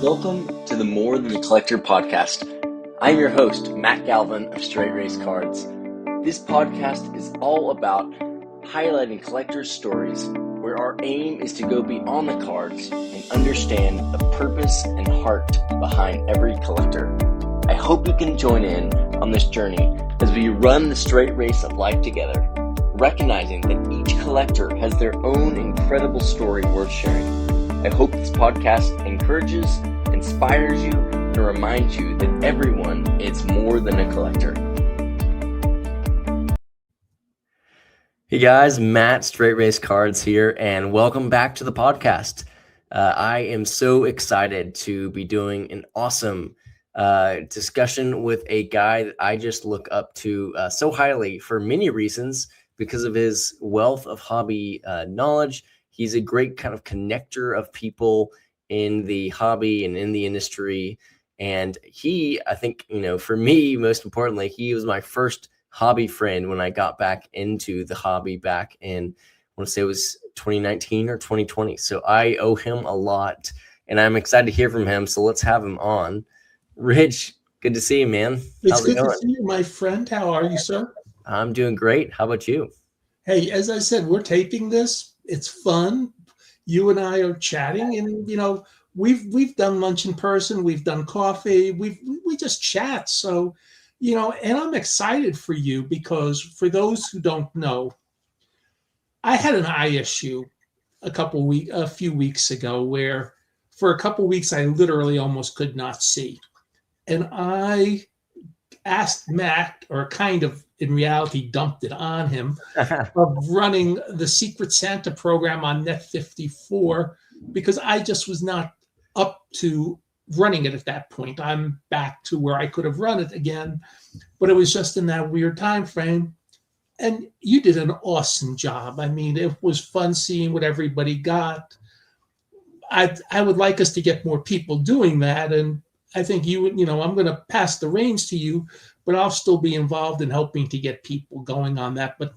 Welcome to the More Than a Collector podcast. I'm your host, Matt Galvin of Straight Race Cards. This podcast is all about highlighting collectors' stories, where our aim is to go beyond the cards and understand the purpose and heart behind every collector. I hope you can join in on this journey as we run the straight race of life together, recognizing that each collector has their own incredible story worth sharing. I hope this podcast encourages, inspires you, and reminds you that everyone is more than a collector. Hey guys, Matt, Straight Race Cards here, and welcome back to the podcast. I am so excited to be doing an awesome discussion with a guy that I just look up to so highly for many reasons because of his wealth of hobby knowledge. He's a great kind of connector of people in the hobby and in the industry. And he, I think, for me, most importantly, he was my first hobby friend when I got back into the hobby back in, I want to say it was 2019 or 2020. So I owe him a lot and I'm excited to hear from him. So let's have him on. Rich, good to see you, man. It's good to see you, my friend. How are you, sir? I'm doing great. How about you? Hey, as I said, we're taping this. It's fun. You and I are chatting, and we've done lunch in person. We've done coffee. We just chat. So, and I'm excited for you because for those who don't know, I had an eye issue a few weeks ago where for a couple weeks I literally almost could not see. And I asked Matt, or kind of in reality dumped it on him, of running the Secret Santa program on Net 54 because I just was not up to running it at that point. I'm back to where I could have run it again, but it was just in that weird time frame. And you did an awesome job. I mean, it was fun seeing what everybody got. I would like us to get more people doing that, and I think I'm going to pass the reins to you, but I'll still be involved in helping to get people going on that. But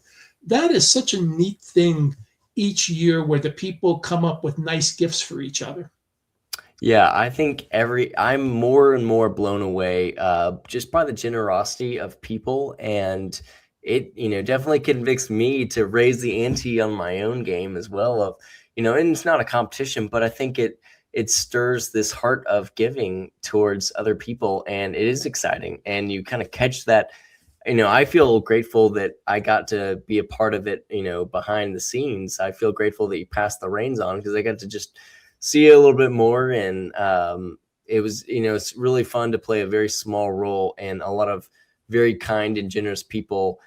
that is such a neat thing each year where the people come up with nice gifts for each other. Yeah, I think I'm more and more blown away just by the generosity of people. And it, definitely convicts me to raise the ante on my own game as well of, and it's not a competition, but I think it stirs this heart of giving towards other people, and it is exciting. And you kind of catch that, I feel grateful that I got to be a part of it, behind the scenes. I feel grateful that you passed the reins on because I got to just see it a little bit more. And it was, it's really fun to play a very small role and a lot of very kind and generous people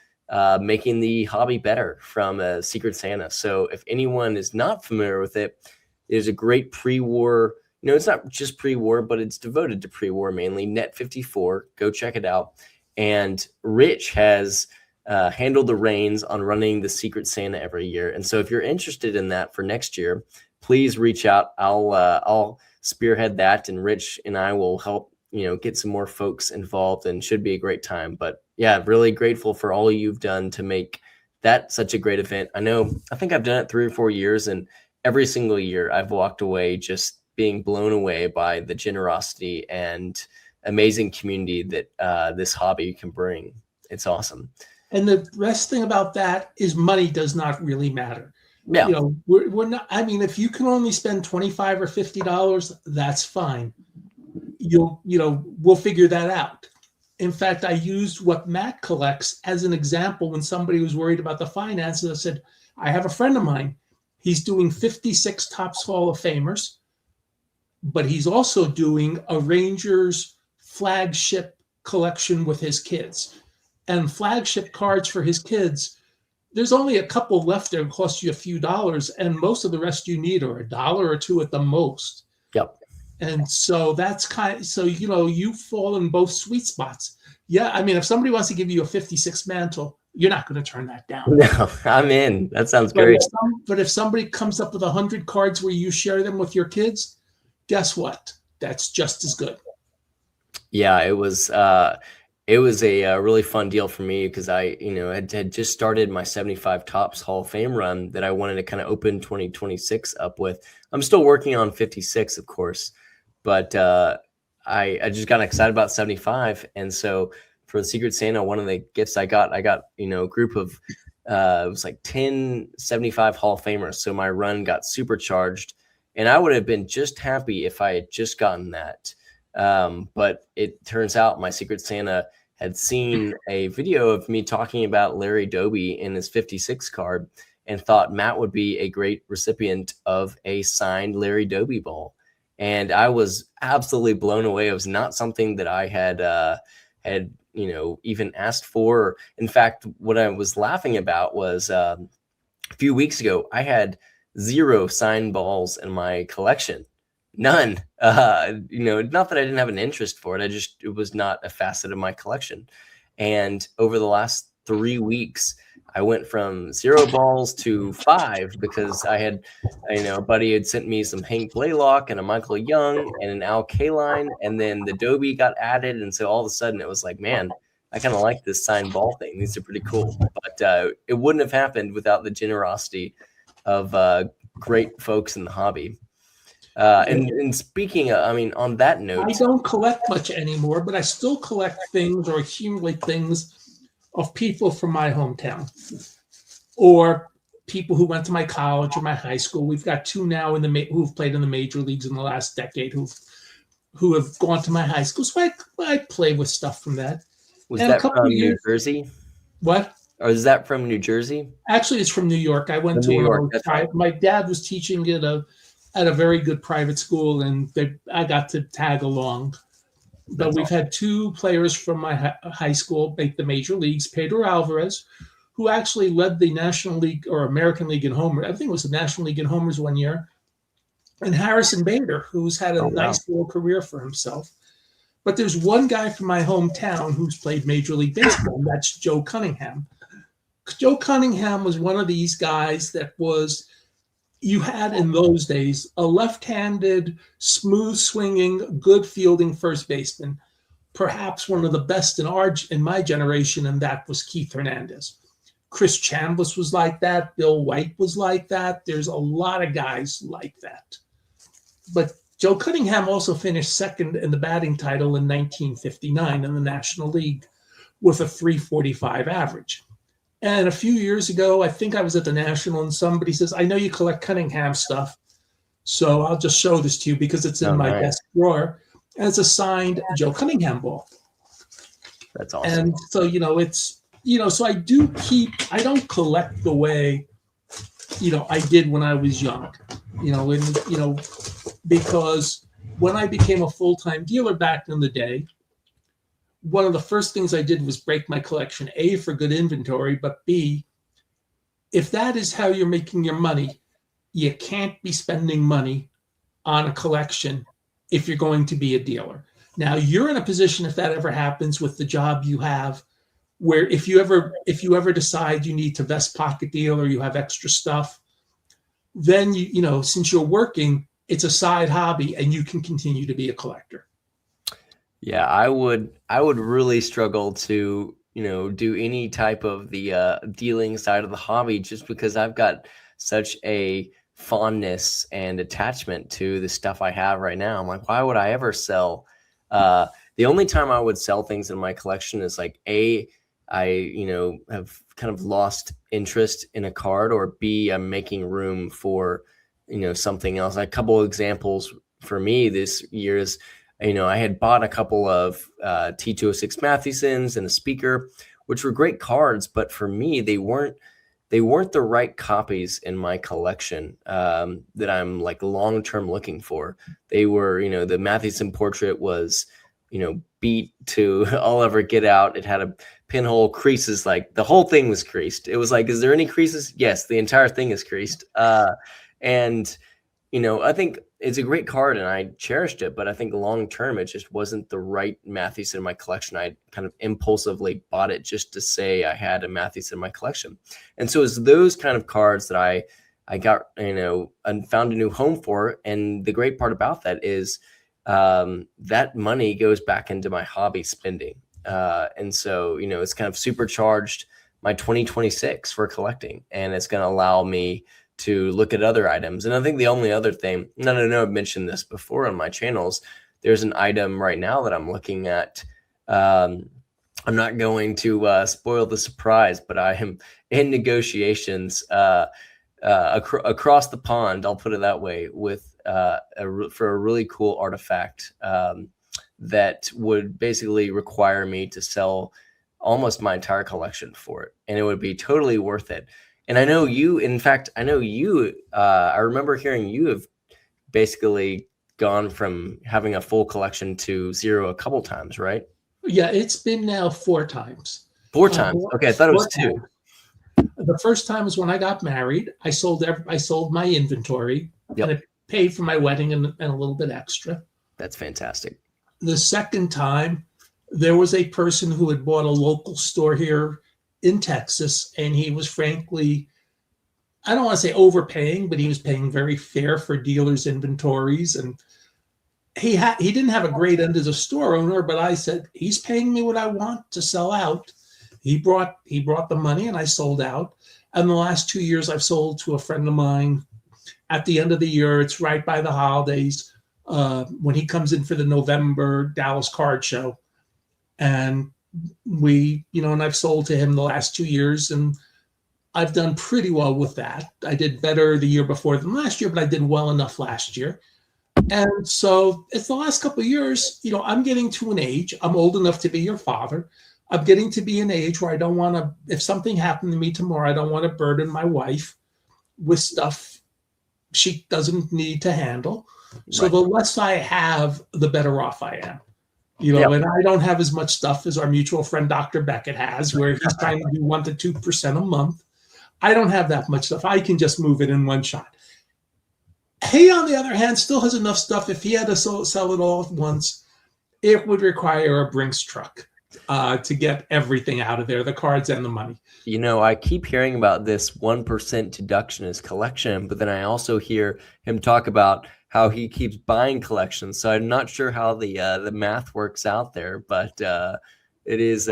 making the hobby better from a Secret Santa. So if anyone is not familiar with it, there's a great pre-war, it's not just pre-war, but it's devoted to pre-war mainly, Net 54. Go check it out. And Rich has handled the reins on running the Secret Santa every year. And so if you're interested in that for next year, please reach out. I'll spearhead that, and Rich and I will help, get some more folks involved, and should be a great time. But yeah, really grateful for all you've done to make that such a great event. I think I've done it 3 or 4 years, and every single year I've walked away just being blown away by the generosity and amazing community that this hobby can bring. It's awesome. And the best thing about that is money does not really matter. Yeah. We're not, if you can only spend $25 or $50, that's fine. We'll figure that out. In fact, I used what Matt collects as an example when somebody was worried about the finances. I said, I have a friend of mine. He's doing 56 Topps Hall of Famers, but he's also doing a Rangers flagship collection with his kids. And flagship cards for his kids, there's only a couple left that cost you a few dollars, and most of the rest you need are $1 or $2 at the most. Yep. And so that's you fall in both sweet spots. Yeah, if somebody wants to give you a 56 mantle, you're not going to turn that down. No, I'm in. That sounds great. But if somebody comes up with 100 cards where you share them with your kids, guess what? That's just as good. Yeah, it was a really fun deal for me because I, had just started my 75 Topps Hall of Fame run that I wanted to kind of open 2026 up with. I'm still working on 56, of course, but I just got excited about 75, and so for the Secret Santa, one of the gifts I got a group of it was like 10 75 Hall of Famers. So my run got supercharged, and I would have been just happy if I had just gotten that. But it turns out my Secret Santa had seen a video of me talking about Larry Doby in his 56 card and thought Matt would be a great recipient of a signed Larry Doby ball. And I was absolutely blown away. It was not something that I had even asked for. In fact, what I was laughing about was a few weeks ago, I had 0 signed balls in my collection. None. Not that I didn't have an interest for it. It was not a facet of my collection. And over the last 3 weeks, I went from 0 balls to 5 because I had, a buddy had sent me some Hank Blaylock and a Michael Young and an Al Kaline, and then the Doby got added. And so all of a sudden it was like, man, I kind of like this signed ball thing. These are pretty cool. But it wouldn't have happened without the generosity of great folks in the hobby. And speaking of, on that note, I don't collect much anymore, but I still collect things or accumulate things of people from my hometown or people who went to my college or my high school. We've got 2 now who've played in the major leagues in the last decade who have gone to my high school. So I play with stuff from that. Was that from New Jersey? What? Or is that from New Jersey? Actually, it's from New York. I went to New York. My dad was teaching at a very good private school, and I got to tag along. But we've had 2 players from my high school make the major leagues. Pedro Alvarez, who actually led the National League or American League in homers. I think it was the National League in homers one year. And Harrison Bader, who's had a nice little career for himself. But there's one guy from my hometown who's played Major League Baseball, and that's Joe Cunningham. Joe Cunningham was one of these guys that you had in those days a left-handed, smooth-swinging, good fielding first baseman, perhaps one of the best in my generation, and that was Keith Hernandez. Chris Chambliss was like that. Bill White was like that. There's a lot of guys like that. But Joe Cunningham also finished second in the batting title in 1959 in the National League with a 345 average. And a few years ago, I think I was at the National, and somebody says, I know you collect Cunningham stuff, so I'll just show this to you because it's in my desk drawer. And it's a signed Joe Cunningham ball. That's awesome. And so, so I don't collect the way, I did when I was young, because when I became a full-time dealer back in the day, one of the first things I did was break my collection, A, for good inventory, but B, if that is how you're making your money, you can't be spending money on a collection if you're going to be a dealer. Now, you're in a position, if that ever happens with the job you have, where if you ever decide you need to vest pocket deal or you have extra stuff, then since you're working, it's a side hobby and you can continue to be a collector. Yeah, I would really struggle to, do any type of the dealing side of the hobby just because I've got such a fondness and attachment to the stuff I have right now. I'm like, why would I ever sell? The only time I would sell things in my collection is like I have kind of lost interest in a card, or B, I'm making room for, something else. A couple of examples for me this year is, I had bought a couple of T206 Mathewsons and a speaker, which were great cards, but for me, they weren't the right copies in my collection that I'm like long-term looking for. They were, the Mathewson portrait was, beat to all ever get out. It had a pinhole creases, like the whole thing was creased. It was like, is there any creases? Yes, the entire thing is creased. And I think it's a great card and I cherished it, but I think long term it just wasn't the right Mathewson in my collection. I kind of impulsively bought it just to say I had a Mathewson in my collection. And so it's those kind of cards that I got, and found a new home for. And the great part about that is that money goes back into my hobby spending. And so, it's kind of supercharged my 2026 for collecting, and it's going to allow me to look at other items. And I think the only other thing, and I know I've mentioned this before on my channels, there's an item right now that I'm looking at. Um, I'm not going to spoil the surprise, but I am in negotiations across the pond. I'll put it that way, with for a really cool artifact that would basically require me to sell almost my entire collection for it, and it would be totally worth it. And I know you, in fact, I know you. I remember hearing you have basically gone from having a full collection to zero a couple times, right? Yeah, it's been now 4 times. Four times. Okay, I thought it was Four two. times. The first time was when I got married. I sold my inventory, Yep. and it paid for my wedding and a little bit extra. That's fantastic. The second time, there was a person who had bought a local store here in Texas, and he was frankly, I don't want to say overpaying, but he was paying very fair for dealers' inventories. And he didn't have a great end as a store owner, but I said, he's paying me what I want to sell out. He brought the money, and I sold out. And the last 2 years, I've sold to a friend of mine. At the end of the year, it's right by the holidays, when he comes in for the November Dallas card show. And and I've sold to him the last 2 years, and I've done pretty well with that. I did better the year before than last year, but I did well enough last year. And so it's the last couple of years, I'm getting to an age, I'm old enough to be your father. I'm getting to be an age where I don't want to, if something happened to me tomorrow, I don't want to burden my wife with stuff she doesn't need to handle. So Right. the less I have, the better off I am. Yeah. And I don't have as much stuff as our mutual friend Dr. Beckett has, where he's trying to do 1 to 2% a month. I don't have that much stuff. I can just move it in one shot. He, on the other hand, still has enough stuff. If he had to sell it all at once, it would require a Brinks truck to get everything out of there, the cards and the money. I keep hearing about this 1% deduction in his collection, but then I also hear him talk about how he keeps buying collections. So I'm not sure how the math works out there, but it is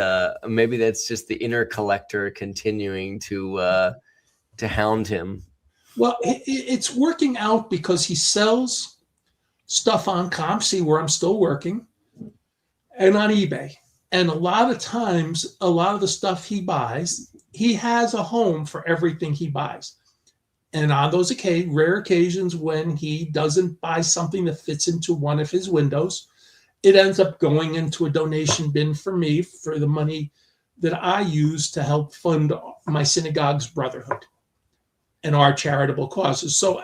maybe that's just the inner collector continuing to hound him. Well, it's working out because he sells stuff on ComC, where I'm still working, and on eBay. And a lot of times, a lot of the stuff he buys, he has a home for everything he buys. And on those rare occasions when he doesn't buy something that fits into one of his windows, it ends up going into a donation bin for me for the money that I use to help fund my synagogue's brotherhood and our charitable causes. So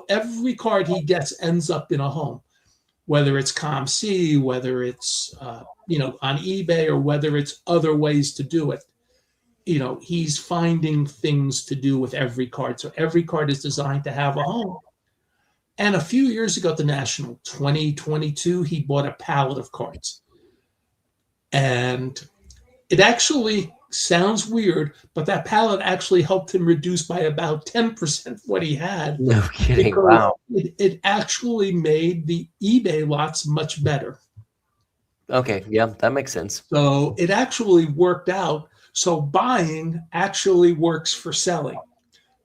every card he gets ends up in a home, whether it's ComC, whether it's on eBay, or whether it's other ways to do it. He's finding things to do with every card. So every card is designed to have a home. And a few years ago at the National, 2022, he bought a pallet of cards. And it actually sounds weird, but that pallet actually helped him reduce by about 10% what he had. No kidding. Wow. It actually made the eBay lots much better. Okay. Yeah, that makes sense. So it actually worked out. So buying actually works for selling,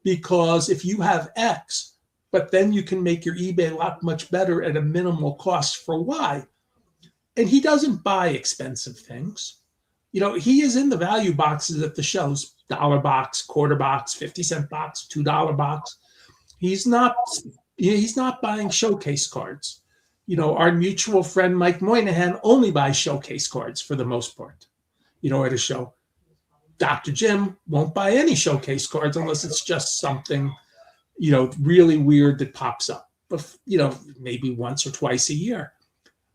because if you have X, but then you can make your eBay lot much better at a minimal cost for Y. And he doesn't buy expensive things. He is in the value boxes at the shows, $1 box, quarter box, 50-cent box, $2 box. He's not buying showcase cards. Our mutual friend Mike Moynihan only buys showcase cards for the most part, at a show. Dr. Jim won't buy any showcase cards unless it's just something, really weird that pops up, but, maybe once or twice a year.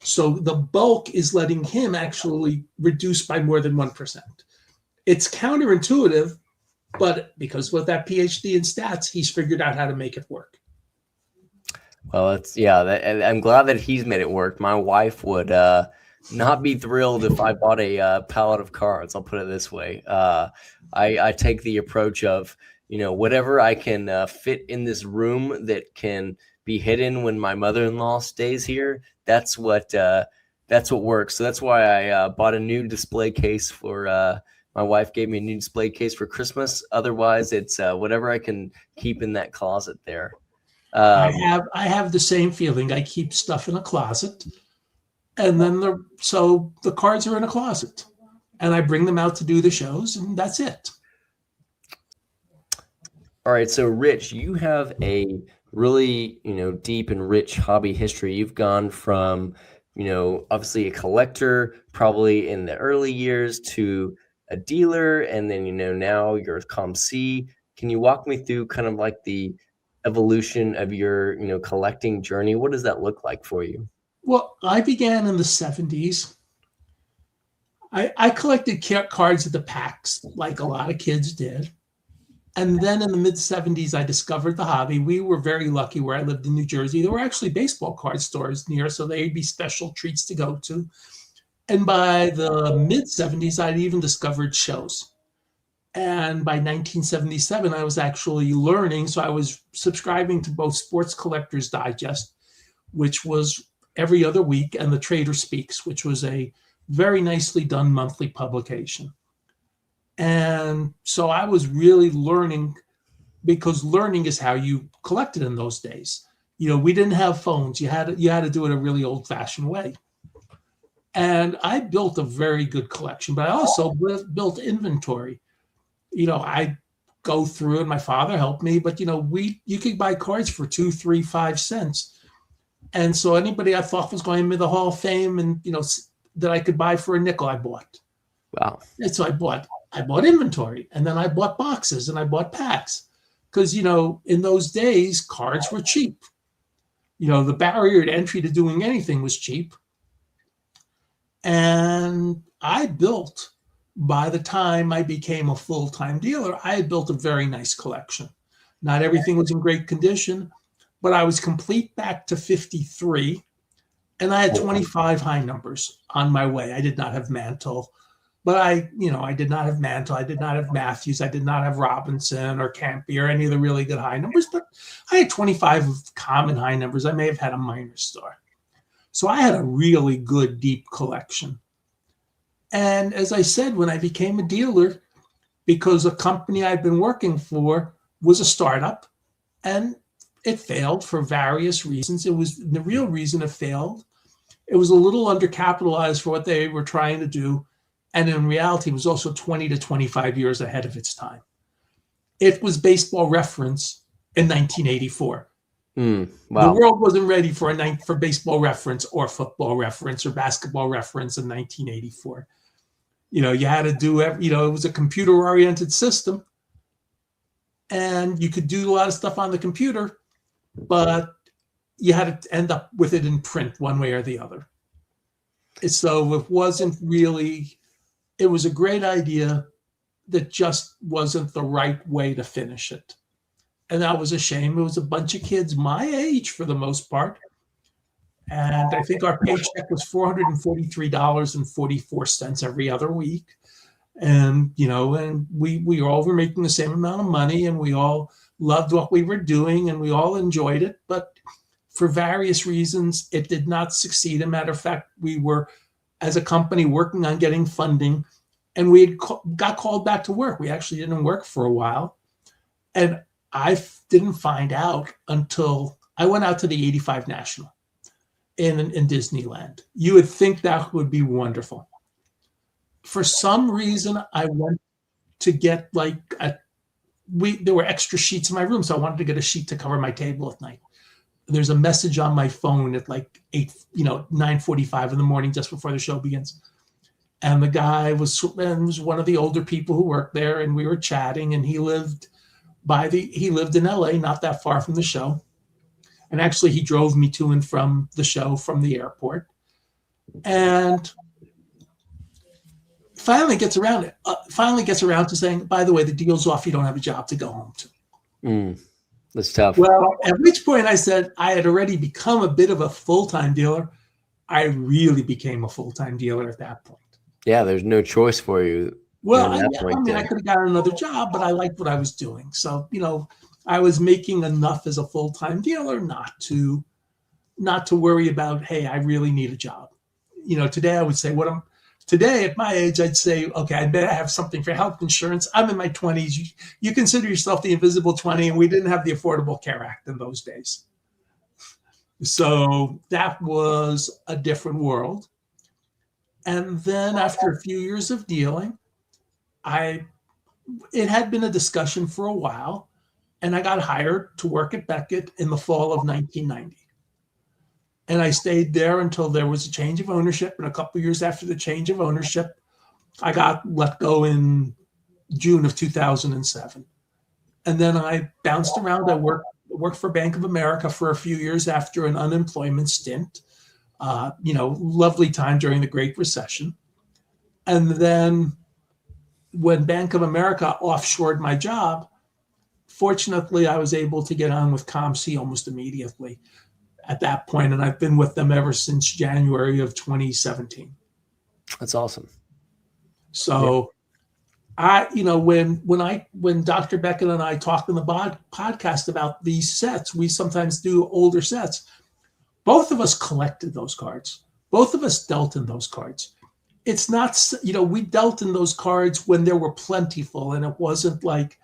So the bulk is letting him actually reduce by more than 1%. It's counterintuitive, but because with that PhD in stats, he's figured out how to make it work. Well, I'm glad that he's made it work. My wife would not be thrilled if I bought a pallet of cards. I'll put it this way. I take the approach of, whatever I can fit in this room that can be hidden when my mother-in-law stays here. That's what works. So that's why I bought a new display case for my wife gave me a new display case for Christmas. Otherwise, it's whatever I can keep in that closet there. I have the same feeling. I keep stuff in a closet. And then the cards are in a closet, and I bring them out to do the shows, and that's it. All right, so Rich, you have a really, deep and rich hobby history. You've gone from, obviously a collector probably in the early years to a dealer, and then, now you're a ComC. Can you walk me through kind of like the evolution of your, collecting journey? What does that look like for you? Well, I began in the 70s. I collected cards at the PAX, like a lot of kids did. And then in the mid 70s, I discovered the hobby. We were very lucky where I lived in New Jersey. There were actually baseball card stores near, so they'd be special treats to go to. And by the mid 70s, I'd even discovered shows. And by 1977, I was actually learning. So I was subscribing to both Sports Collectors Digest, which was every other week, and The Trader Speaks, which was a very nicely done monthly publication. And so I was really learning, because learning is how you collected in those days. We didn't have phones. You had to do it a really old-fashioned way. And I built a very good collection, but I also built inventory. I go through, and my father helped me, but you could buy cards for 2, 3, 5 cents. And so anybody I thought was going into the Hall of Fame and that I could buy for a nickel, I bought. Wow. And so I bought inventory, and then I bought boxes, and I bought packs, because in those days cards were cheap. The barrier to entry to doing anything was cheap. And by the time I became a full-time dealer, I had built a very nice collection. Not everything was in great condition, but I was complete back to 53, and I had 25 high numbers on my way. I did not have Mantle, but I did not have Mantle. I did not have Matthews. I did not have Robinson or Campy or any of the really good high numbers, but I had 25 common high numbers. I may have had a minor star. So I had a really good, deep collection. And as I said, when I became a dealer, because a company I'd been working for was a startup, and it failed for various reasons. The real reason it failed, it was a little undercapitalized for what they were trying to do. And in reality, it was also 20 to 25 years ahead of its time. It was Baseball Reference in 1984. Wow. The world wasn't ready for Baseball Reference or Football Reference or Basketball Reference in 1984. You had to do it was a computer-oriented system, and you could do a lot of stuff on the computer, but you had to end up with it in print one way or the other. So it wasn't really, it was a great idea that just wasn't the right way to finish it. And that was a shame. It was a bunch of kids my age for the most part. And I think our paycheck was $443.44 every other week. And, and we all were making the same amount of money, and we all loved what we were doing, and we all enjoyed it. But for various reasons, it did not succeed. As a matter of fact, we were, as a company, working on getting funding, and we got called back to work. We actually didn't work for a while. And I didn't find out until I went out to the 85 National in Disneyland. You would think that would be wonderful. For some reason, I went to get there were extra sheets in my room, so I wanted to get a sheet to cover my table at night. There's a message on my phone at 9:45 in the morning, just before the show begins. And the guy was one of the older people who worked there, and we were chatting, and he lived in LA, not that far from the show. And actually, he drove me to and from the show from the airport. And finally gets around to saying, by the way, the deal's off. You don't have a job to go home to. That's tough. Well, at which point I said I had already become a bit of a full-time dealer. I really became a full-time dealer at that point. Yeah, there's no choice for you. Well, I could have gotten another job, but I liked what I was doing. So, I was making enough as a full-time dealer not to worry about, hey, I really need a job. Today I would say today at my age, I'd say, okay, I better have something for health insurance. I'm in my 20s. You consider yourself the invisible 20, and we didn't have the Affordable Care Act in those days. So that was a different world. And then after a few years of dealing, I it had been a discussion for a while, and I got hired to work at Beckett in the fall of 1990. And I stayed there until there was a change of ownership. And a couple of years after the change of ownership, I got let go in June of 2007. And then I bounced around. I worked for Bank of America for a few years after an unemployment stint. Lovely time during the Great Recession. And then when Bank of America offshored my job, fortunately, I was able to get on with ComC almost immediately at that point, and I've been with them ever since January of 2017. That's awesome. So, when Dr. Beckett and I talk in the podcast about these sets, we sometimes do older sets. Both of us collected those cards. Both of us dealt in those cards. It's not, we dealt in those cards when there were plentiful, and it wasn't like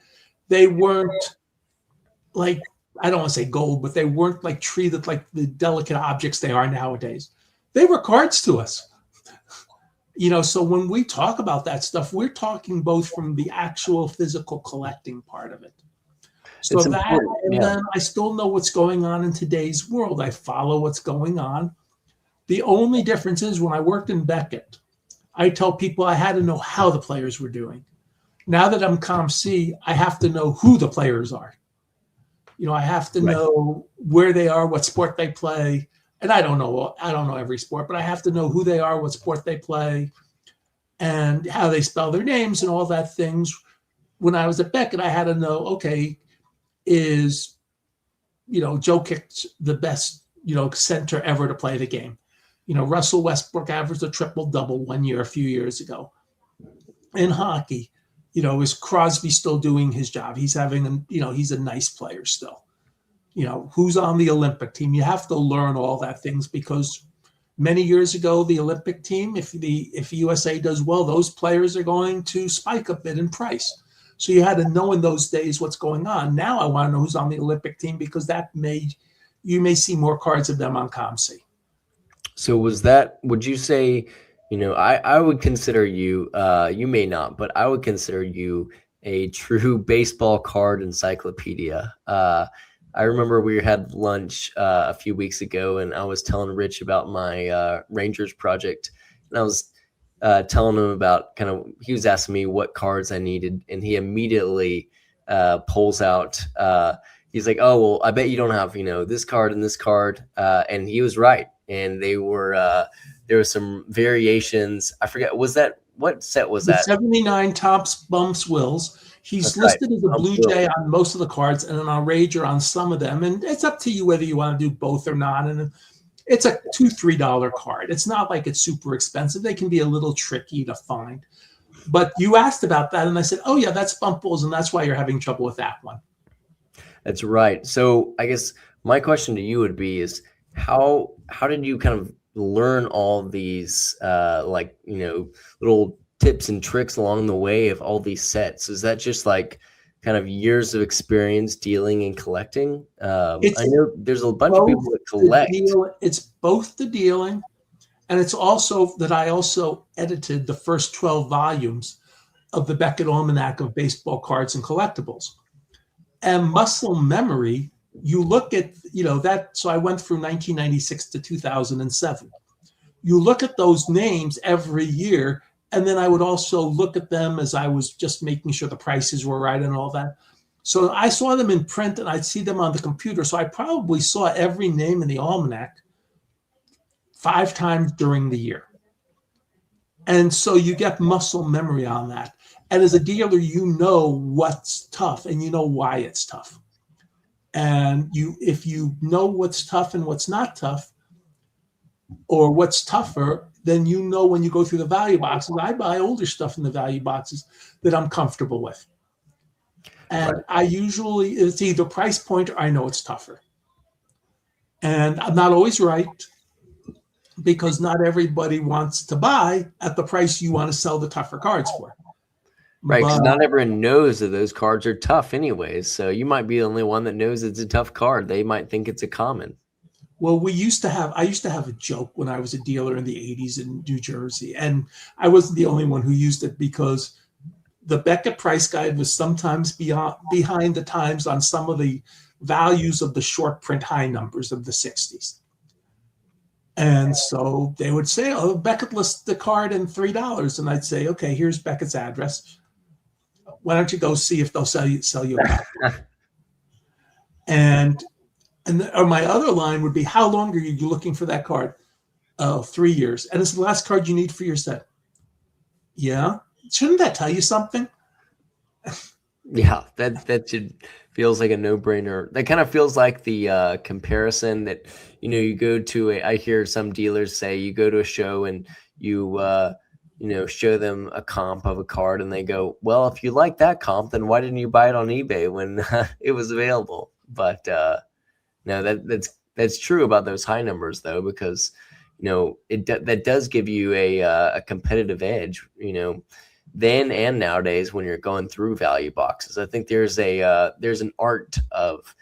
they weren't like, I don't want to say gold, but they weren't like treated like the delicate objects they are nowadays. They were cards to us. So when we talk about that stuff, we're talking both from the actual physical collecting part of it. So It's that, important. and Yeah. then I still know what's going on in today's world. I follow what's going on. The only difference is when I worked in Beckett, I tell people I had to know how the players were doing. Now that I'm ComC, I have to know who the players are. I have to Right. know where they are, what sport they play. And I don't know every sport, but I have to know who they are, what sport they play, and how they spell their names and all that things. When I was at Beckett, I had to know, okay, is, Joe Kick's the best, center ever to play the game. Russell Westbrook averaged a triple-double one year, a few years ago. In hockey, is Crosby still doing his job? He's he's a nice player still. Who's on the Olympic team? You have to learn all that things because many years ago, the Olympic team, if USA does well, those players are going to spike a bit in price. So you had to know in those days what's going on. Now I want to know who's on the Olympic team because you may see more cards of them on ComC. So would you say, I would consider you, you may not, but I would consider you a true baseball card encyclopedia. I remember we had lunch a few weeks ago, and I was telling Rich about my Rangers project, and I was telling him about he was asking me what cards I needed, and he immediately pulls out. He's like, "Oh, well, I bet you don't have this card and this card," and he was right. And there were some variations. I forget, what set was that? 79 Tops Bumps Wills. He's That's right. listed as a Blue Jay on most of the cards and an Rager on some of them. And it's up to you whether you want to do both or not. And it's a $2-3 card. It's not like it's super expensive. They can be a little tricky to find. But you asked about that, and I said, oh, yeah, that's Bump Wills, and that's why you're having trouble with that one. That's right. So I guess my question to you would be is how did you kind of learn all these little tips and tricks along the way of all these sets? Is that just like kind of years of experience dealing and collecting? I know there's a bunch of people that collect. It's both the dealing, and it's also that I also edited the first 12 volumes of the Beckett Almanac of Baseball Cards and Collectibles. And muscle memory, you look at, that, so I went through 1996 to 2007. You look at those names every year, and then I would also look at them as I was just making sure the prices were right and all that. So I saw them in print, and I'd see them on the computer. So I probably saw every name in the almanac 5 times during the year. And so you get muscle memory on that. And as a dealer, you know what's tough and you know why it's tough. And if you know what's tough and what's not tough, or what's tougher, then you know when you go through the value boxes. I buy older stuff in the value boxes that I'm comfortable with. And right. I usually, it's either price point or I know it's tougher. And I'm not always right, because not everybody wants to buy at the price you want to sell the tougher cards for. Right, because not everyone knows that those cards are tough anyways. So you might be the only one that knows it's a tough card. They might think it's a common. Well, I used to have a joke when I was a dealer in the 80s in New Jersey, and I wasn't the only one who used it because the Beckett price guide was sometimes behind the times on some of the values of the short print high numbers of the 60s. And so they would say, oh, Beckett lists the card in $3. And I'd say, okay, here's Beckett's address. Why don't you go see if they'll sell you a copy? And or my other line would be, how long are you looking for that card? Oh, 3 years. And it's the last card you need for your set. Yeah. Shouldn't that tell you something? Yeah, that should feels like a no-brainer. That kind of feels like the comparison that you go to I hear some dealers say you go to a show and you show them a comp of a card and they go, well, if you like that comp, then why didn't you buy it on eBay when it was available? But no, that's true about those high numbers though, because that does give you a competitive edge. Then and nowadays when you're going through value boxes, I think there's an art of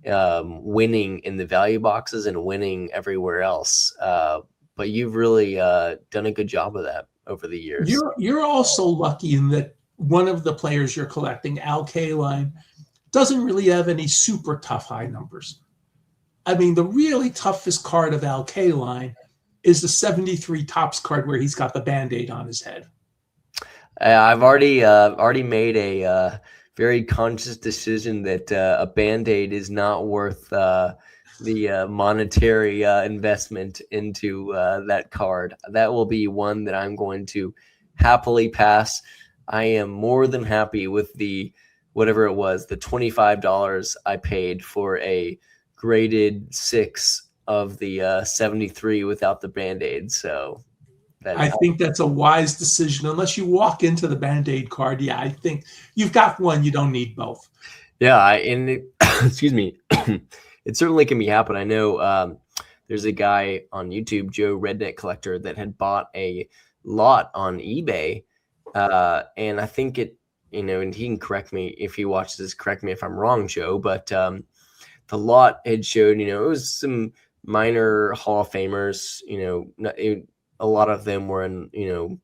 winning in the value boxes and winning everywhere else. But you've really done a good job of that over the years. You're also lucky in that one of the players you're collecting, Al Kaline, doesn't really have any super tough high numbers. I mean, the really toughest card of Al Kaline is the 73 Topps card where he's got the Band-Aid on his head. I've already made a very conscious decision that a Band-Aid is not worth the monetary investment into that card. That will be one that I'm going to happily pass. I am more than happy with the whatever it was, the $25 I paid for a graded 6 of the 73 without the Band-Aid. So I think that's a wise decision, unless you walk into the Band-Aid card. Yeah, I think you've got one. You don't need both. Yeah, excuse me. It certainly can be happen. I know there's a guy on YouTube, Joe Redneck Collector, that had bought a lot on eBay. And I think and he can correct me if he watches this, correct me if I'm wrong, Joe, but the lot had showed, it was some minor Hall of Famers, a lot of them were in,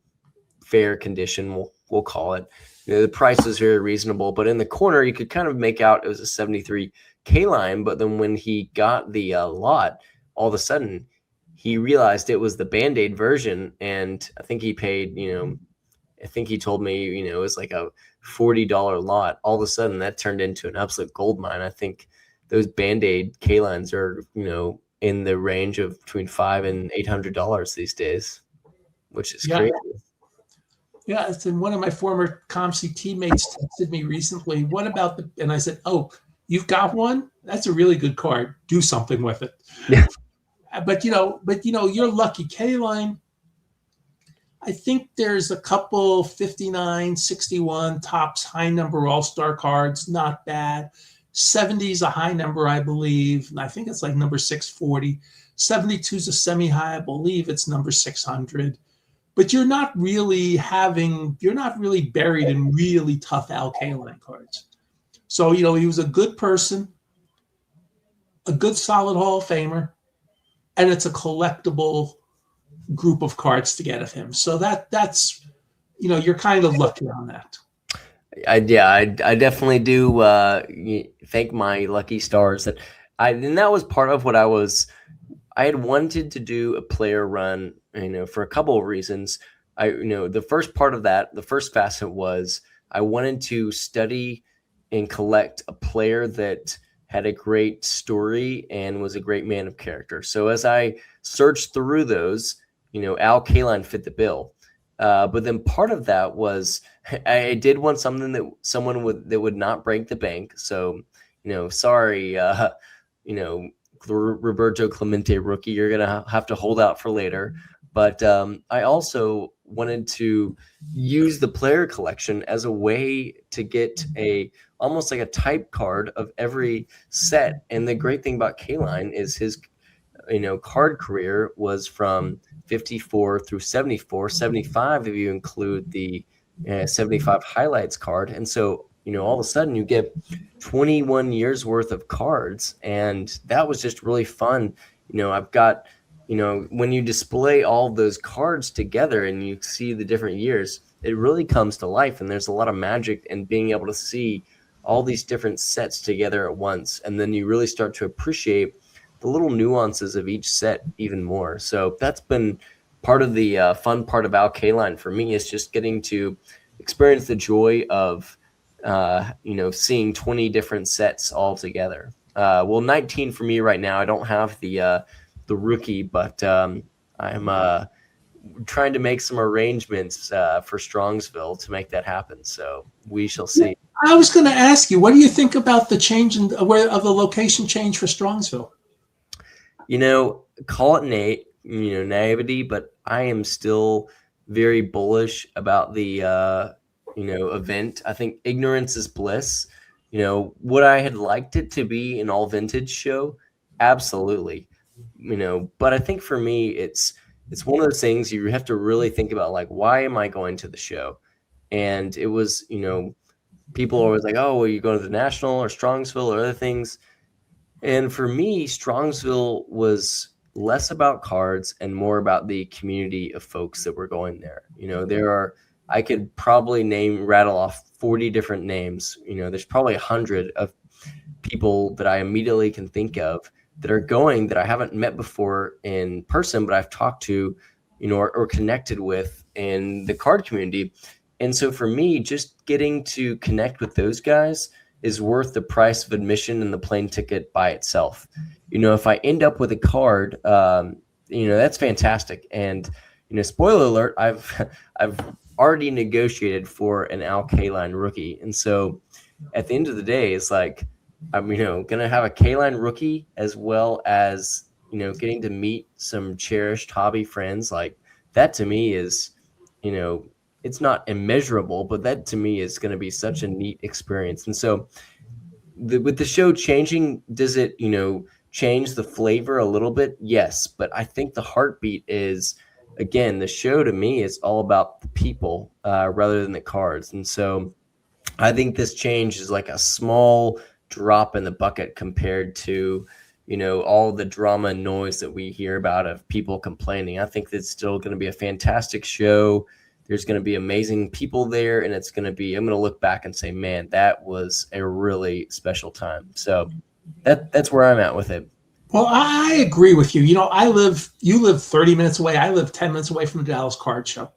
fair condition, we'll call it. The price was very reasonable, but in the corner, you could kind of make out it was a 73 K-line. But then when he got the lot, all of a sudden, he realized it was the Band-Aid version. And I think he paid, I think he told me, it was like a $40 lot. All of a sudden, that turned into an absolute gold mine. I think those Band-Aid K-lines are, in the range of between $500 and $800 these days, which is crazy. Yeah, and one of my former ComC teammates texted me recently. What about and I said, "Oh, you've got one? That's a really good card. Do something with it." Yeah. But you're lucky. K-line. I think there's a couple 59, 61 Topps high number all-star cards. Not bad. 70 is a high number, I believe. And I think it's like number 640. 72 is a semi-high. I believe it's number 600. But you're not really buried in really tough Al Kaline cards. So, he was a good person, a good solid Hall of Famer, and it's a collectible group of cards to get of him. So that's you're kind of lucky on that. I definitely do thank my lucky stars and that was part of what I had wanted to do a player run, for a couple of reasons. The first part of that, the first facet was I wanted to study and collect a player that had a great story and was a great man of character. So as I searched through those, Al Kaline fit the bill. But then part of that was I did want something that would not break the bank. So, sorry, Roberto Clemente rookie, you're gonna have to hold out for later. But I also wanted to use the player collection as a way to get almost like a type card of every set. And the great thing about Kaline is his card career was from 54 through 74, 75 if you include the 75 highlights card. And so, all of a sudden you get 21 years worth of cards. And that was just really fun. I've got, when you display all those cards together and you see the different years, it really comes to life. And there's a lot of magic in being able to see all these different sets together at once. And then you really start to appreciate the little nuances of each set even more. So that's been part of the fun part about Klein for me, is just getting to experience the joy of, seeing 20 different sets all together. Well, 19 for me right now. I don't have the rookie, but I'm trying to make some arrangements for Strongsville to make that happen. So we shall Yeah, see. I was going to ask you, what do you think about the change in where of the location change for Strongsville? Call it naivety, but I am still very bullish about the event. I think ignorance is bliss. Would I had liked it to be an all vintage show? Absolutely. But I think for me, it's one of those things you have to really think about, like, why am I going to the show? And it was, people are always like, oh, well, you're going to the National or Strongsville or other things. And for me, Strongsville was less about cards and more about the community of folks that were going there. I could probably rattle off 40 different names. There's probably 100 of people that I immediately can think of that are going that I haven't met before in person, but I've talked to, or connected with in the card community. And so for me, just getting to connect with those guys is worth the price of admission and the plane ticket by itself. If I end up with a card, that's fantastic. And, spoiler alert, I've already negotiated for an Al Kaline rookie. And so at the end of the day, it's like, I'm, going to have a Kaline rookie as well as, getting to meet some cherished hobby friends. Like, that to me is, it's not immeasurable, but that to me is going to be such a neat experience. And so with the show changing, does it, change the flavor a little bit? Yes. But I think the heartbeat is, again, the show to me is all about the people rather than the cards. And so I think this change is like a small drop in the bucket compared to, all the drama and noise that we hear about of people complaining. I think it's still going to be a fantastic show. There's going to be amazing people there, and I'm going to look back and say, man, that was a really special time. So that's where I'm at with it. Well, I agree with you. You live 30 minutes away. I live 10 minutes away from the Dallas Card Show.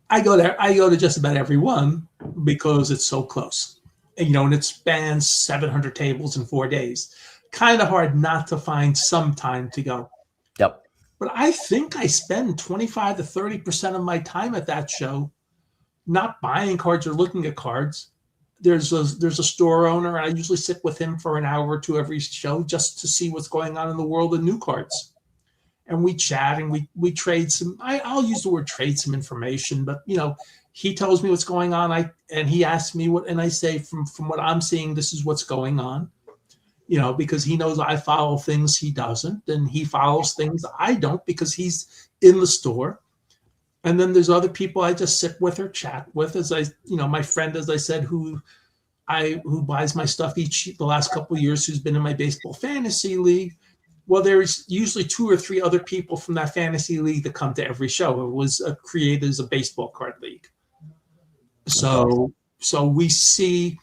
I go there. I go to just about every one because it's so close. And it spans 700 tables in 4 days. Kind of hard not to find some time to go. Yep. But I think I spend 25 to 30% of my time at that show not buying cards or looking at cards. There's a store owner. I usually sit with him for an hour or two every show just to see what's going on in the world of new cards. And we chat and we trade some, I'll use the word trade some information, but he tells me what's going on. And he asks me what, and I say, from what I'm seeing, this is what's going on, because he knows I follow things he doesn't, and he follows things I don't because he's in the store. And then there's other people I just sit with or chat with, my friend, as I said, who buys my stuff the last couple of years, who's been in my baseball fantasy league. Well, there's usually 2 or 3 other people from that fantasy league that come to every show. It was created as a baseball card league. So I see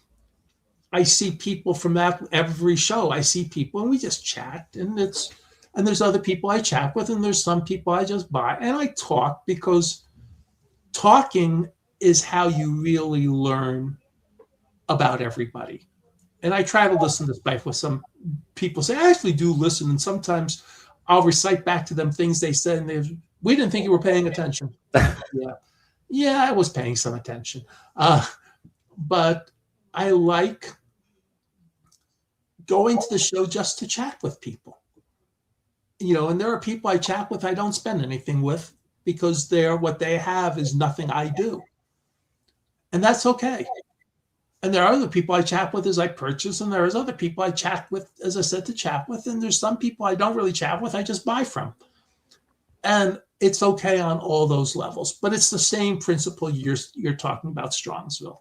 people from that every show. I see people and we just chat, and there's other people I chat with, and there's some people I just buy and I talk, because talking is how you really learn about everybody. And I try to listen to this with some people say, I actually do listen. And sometimes I'll recite back to them things they said, and we didn't think you were paying attention. Yeah, I was paying some attention. But I like going to the show just to chat with people. And there are people I chat with I don't spend anything with, because what they have is nothing I do. And that's okay. And there are other people I chat with as I purchase, and there's other people I chat with, as I said, to chat with. And there's some people I don't really chat with, I just buy from. And it's okay on all those levels. But it's the same principle you're talking about Strongsville.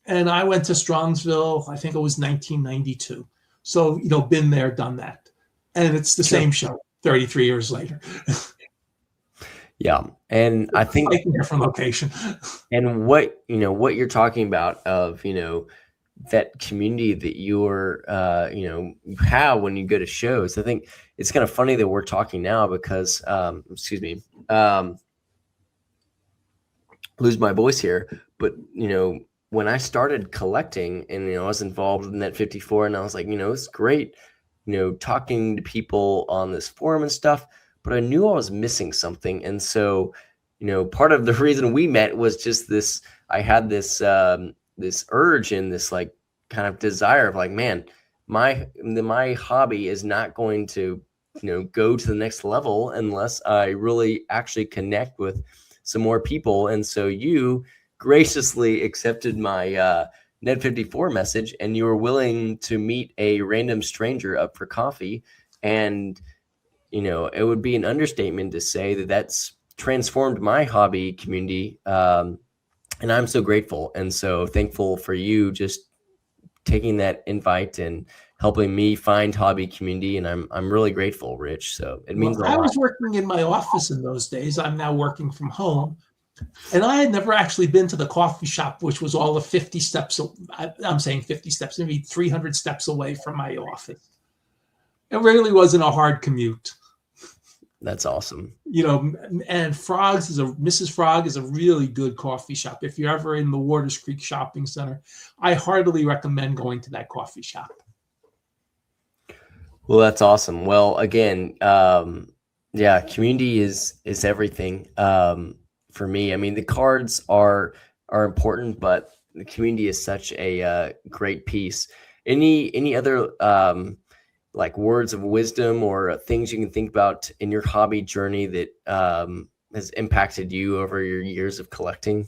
And I went to Strongsville, I think it was 1992. So, been there, done that. And it's the Sure. same show 33 years later. Yeah. And I think, Like a different location. and what, what you're talking about of, that community that you're, you have when you go to shows. I think it's kind of funny that we're talking now because, excuse me, lose my voice here, but when I started collecting and I was involved in that 54, and I was like, it's great, talking to people on this forum and stuff, but I knew I was missing something. And so, part of the reason we met was just this. I had this urge and this like kind of desire of like, man, my hobby is not going to go to the next level unless I really actually connect with some more people. And so you graciously accepted my Net 54 message, and you were willing to meet a random stranger up for coffee. And it would be an understatement to say that that's transformed my hobby community. And I'm so grateful and so thankful for you just taking that invite and helping me find hobby community. And I'm really grateful, Rich. So it means Well, a I lot. was working in my office in those days. I'm now working from home. And I had never actually been to the coffee shop, which was all of 50 steps. I'm saying 50 steps, maybe 300 steps away from my office. It really wasn't a hard commute. That's awesome. And Mrs. Frog is a really good coffee shop. If you're ever in the Waters Creek Shopping Center, I heartily recommend going to that coffee shop. Well, that's awesome. Well, again, yeah, community is everything for me. I mean, the cards are important, but the community is such a great piece. Any other like words of wisdom or things you can think about in your hobby journey that has impacted you over your years of collecting?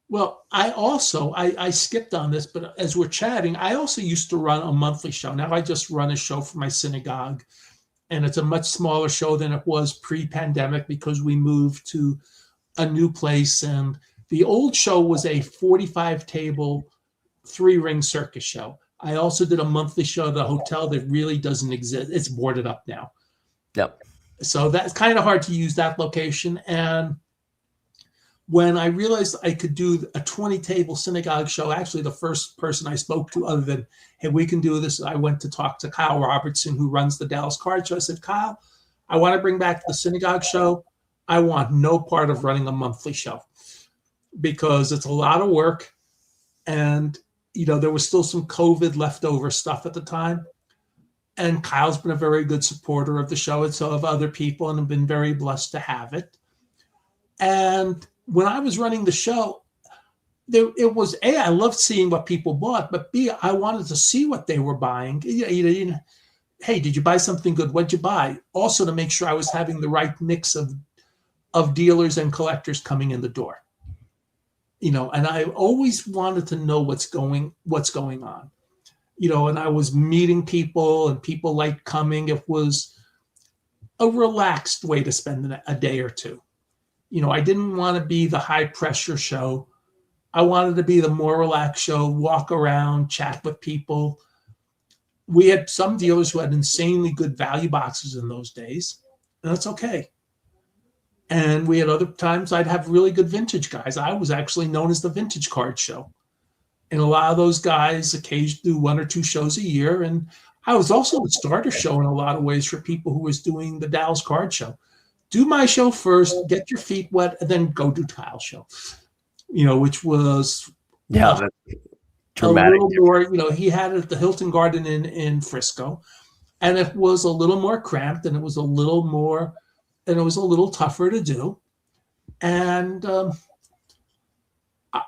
Well, I skipped on this, but as we're chatting, I also used to run a monthly show. Now I just run a show for my synagogue, and it's a much smaller show than it was pre-pandemic because we moved to a new place. And the old show was a 45 table, 3-ring circus show. I also did a monthly show at a hotel that really doesn't exist. It's boarded up now. Yep. So that's kind of hard to use that location. And when I realized I could do a 20 table synagogue show, actually the first person I spoke to other than, hey, we can do this, I went to talk to Kyle Robertson, who runs the Dallas Card Show. I said, Kyle, I want to bring back the synagogue show. I want no part of running a monthly show because it's a lot of work. And, there was still some COVID leftover stuff at the time. And Kyle's been a very good supporter of the show and so have other people, and have been very blessed to have it. And when I was running the show, it was A, I loved seeing what people bought, but B, I wanted to see what they were buying. Hey, did you buy something good? What'd you buy? Also to make sure I was having the right mix of dealers and collectors coming in the door. And I always wanted to know what's going on. And I was meeting people and people liked coming. It was a relaxed way to spend a day or two. I didn't want to be the high pressure show. I wanted to be the more relaxed show, walk around, chat with people. We had some dealers who had insanely good value boxes in those days, and that's okay. And we had other times I'd have really good vintage guys. I was actually known as the vintage card show. And a lot of those guys occasionally do 1 or 2 shows a year. And I was also the starter show in a lot of ways for people who was doing the Dallas Card Show. Do my show first, get your feet wet, and then go do Kyle's show. Which was Yeah, a dramatic. little more, he had it at the Hilton Garden in Frisco. And it was a little more cramped, and it was a little tougher to do. And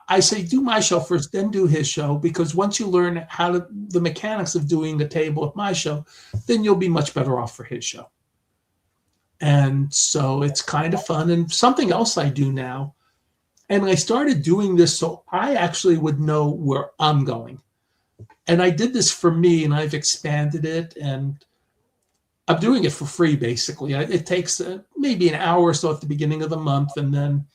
I say, do my show first, then do his show, because once you learn the mechanics of doing the table at my show, then you'll be much better off for his show. And so it's kind of fun. And something else I do now, and I started doing this so I actually would know where I'm going. And I did this for me, and I've expanded it, and I'm doing it for free, basically. It takes maybe an hour or so at the beginning of the month, and then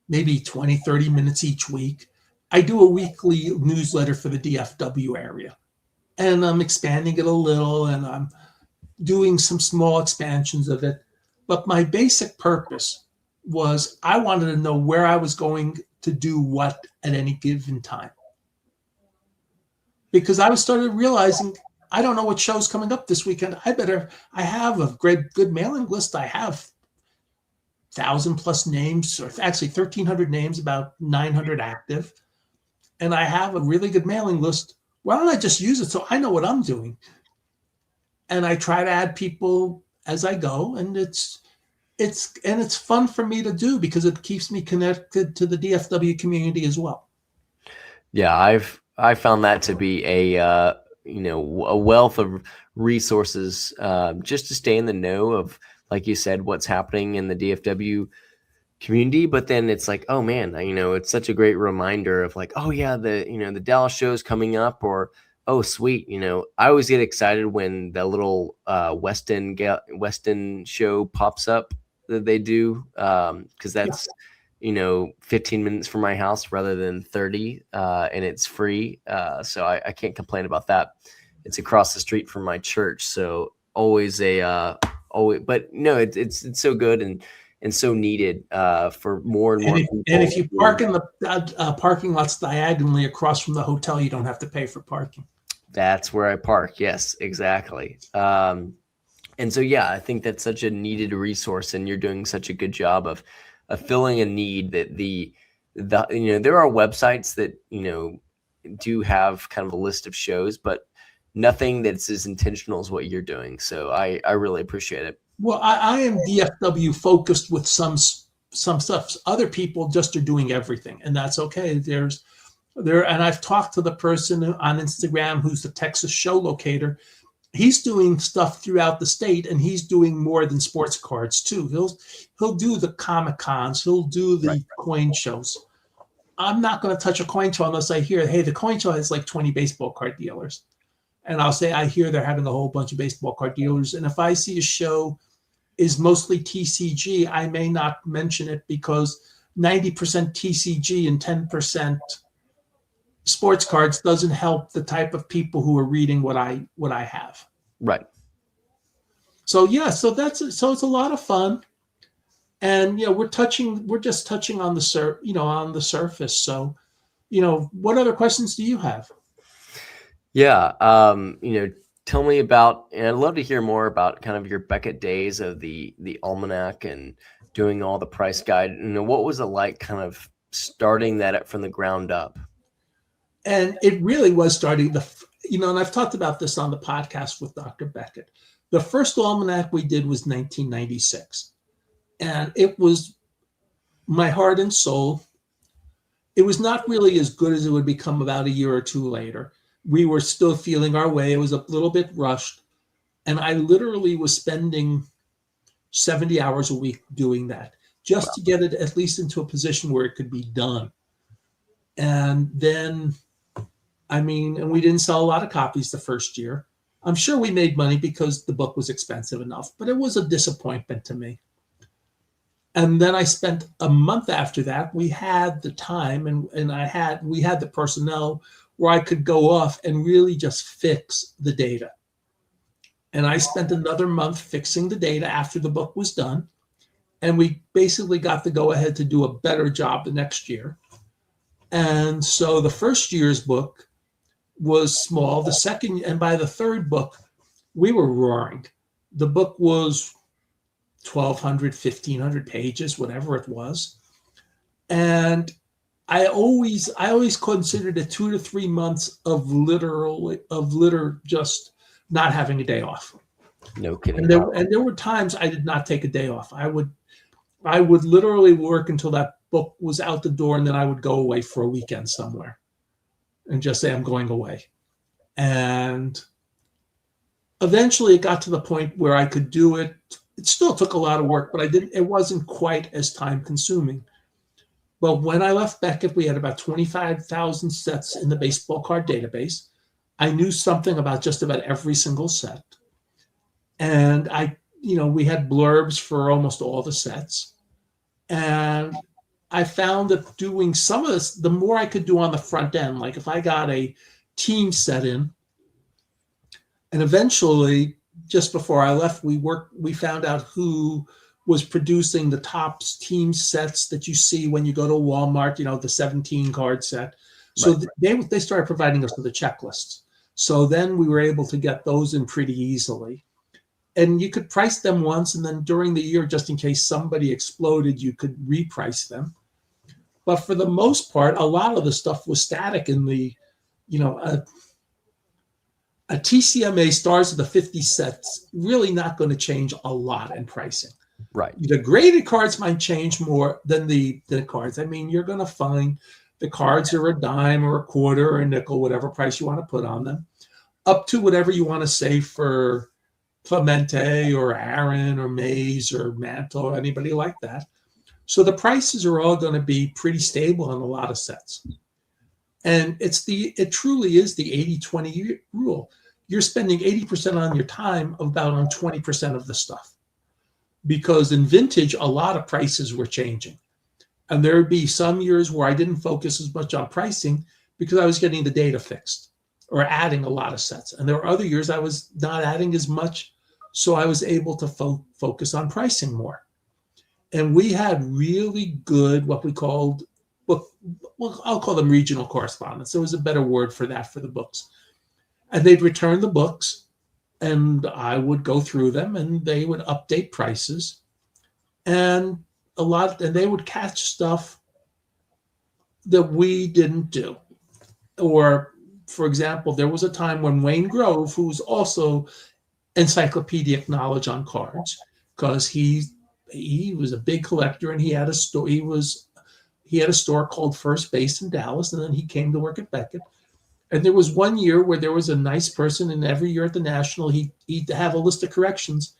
maybe 20, 30 minutes each week. I do a weekly newsletter for the DFW area, and I'm expanding it a little, and I'm doing some small expansions of it. But my basic purpose was I wanted to know where I was going to do what at any given time. Because I started realizing I don't know what show's coming up this weekend. I have a good mailing list. I have 1,000+ names, or actually 1,300 names, about 900 active. And I have a really good mailing list. Why don't I just use it so I know what I'm doing? And I try to add people as I go, and it's fun for me to do because it keeps me connected to the DFW community as well. Yeah, I found that to be a a wealth of resources, just to stay in the know of, like you said, what's happening in the DFW community. But then it's like, oh man, it's such a great reminder of like, oh yeah, the Dallas show is coming up, or oh sweet, I always get excited when the little Weston show pops up that they do, because that's 15 minutes from my house rather than 30, and it's free, so I can't complain about that. It's across the street from my church, so always always. But no, it's so good and so needed, for more and more people. And if you park in the parking lots diagonally across from the hotel, you don't have to pay for parking. That's where I park. Yes, exactly. And so, yeah, I think that's such a needed resource, and you're doing such a good job of filling a need that there are websites that, do have kind of a list of shows, but nothing that's as intentional as what you're doing. So I really appreciate it. Well, I am DFW focused with some stuff. Other people just are doing everything, and that's okay. And I've talked to the person on Instagram who's the Texas show locator. He's doing stuff throughout the state, and he's doing more than sports cards too. He'll do the Comic Cons, he'll do the coin shows. I'm not going to touch a coin show unless I hear, hey, the coin show has like 20 baseball card dealers. And I'll say, I hear they're having a whole bunch of baseball card dealers. And if I see a show is mostly TCG, I may not mention it because 90% TCG and 10% sports cards doesn't help the type of people who are reading what I have. Right. So yeah, so it's a lot of fun. And we're just touching on the surface. So, what other questions do you have? Yeah. Tell me about, and I'd love to hear more about kind of your Beckett days of the almanac and doing all the price guide. What was it like kind of starting that up from the ground up? And it really was starting and I've talked about this on the podcast with Dr. Beckett. The first almanac we did was 1996. And it was my heart and soul. It was not really as good as it would become about a year or two later. We were still feeling our way. It was a little bit rushed. And I literally was spending 70 hours a week doing that just to get it at least into a position where it could be done. And then, and we didn't sell a lot of copies the first year. I'm sure we made money because the book was expensive enough, but it was a disappointment to me. And then I spent a month after that. We had the time and we had the personnel where I could go off and really just fix the data. And I spent another month fixing the data after the book was done. And we basically got the go ahead to do a better job the next year. And so the first year's book was small. The second, and by the third book, we were roaring. The book was 1,200, 1,500 pages, whatever it was. And I always considered it 2 to 3 months of just not having a day off. No kidding. And there were times I did not take a day off. I would literally work until that book was out the door, and then I would go away for a weekend somewhere and just say I'm going away. And eventually it got to the point where I could do it. It still took a lot of work, but it wasn't quite as time consuming. But when I left Beckett, we had about 25,000 sets in the baseball card database. I knew something about just about every single set. And we had blurbs for almost all the sets. And I found that doing some of this, the more I could do on the front end, like if I got a team set in, and eventually just before I left, we found out who was producing the top team sets that you see when you go to Walmart, the 17 card set. So Right. they started providing us with the checklists. So then we were able to get those in pretty easily. And you could price them once, and then during the year, just in case somebody exploded, you could reprice them. But for the most part, a lot of the stuff was static in the, you know, a TCMA stars of the 50 sets really not going to change a lot in pricing. Right. The graded cards might change more than the cards. I mean, you're going to find the cards are a dime or a quarter or a nickel, whatever price you want to put on them, up to whatever you want to say for Clemente or Aaron or Mays or Mantle or anybody like that. So the prices are all going to be pretty stable on a lot of sets. And it truly is the 80-20 rule. You're spending 80% on your time about on 20% of the stuff. Because in vintage, a lot of prices were changing. And there would be some years where I didn't focus as much on pricing because I was getting the data fixed or adding a lot of sets. And there were other years I was not adding as much. So I was able to focus on pricing more. And we had really good, what we called book, well, I'll call them regional correspondents. There was a better word for that for the books. And they'd return the books and I would go through them and they would update prices. And they would catch stuff that we didn't do. Or, for example, there was a time when Wayne Grove, who's also encyclopedic knowledge on cards, because he was a big collector and he had a store. He had a store called First Base in Dallas, and then he came to work at Beckett. And there was one year where there was a nice person, and every year at the National, he'd have a list of corrections.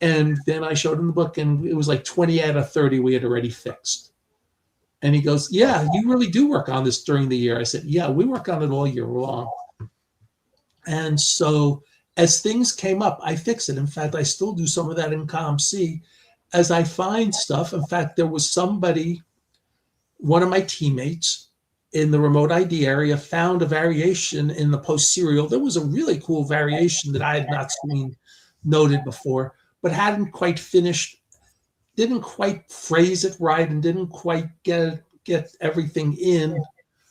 And then I showed him the book, and it was like 20 out of 30 we had already fixed. And he goes, "Yeah, you really do work on this during the year." I said, "Yeah, we work on it all year long." And so as things came up, I fix it. In fact, I still do some of that in ComC as I find stuff. In fact, there was one of my teammates in the remote ID area found a variation in the post serial. There was a really cool variation that I had not seen noted before, but hadn't quite finished, didn't quite phrase it right, and didn't quite get everything in.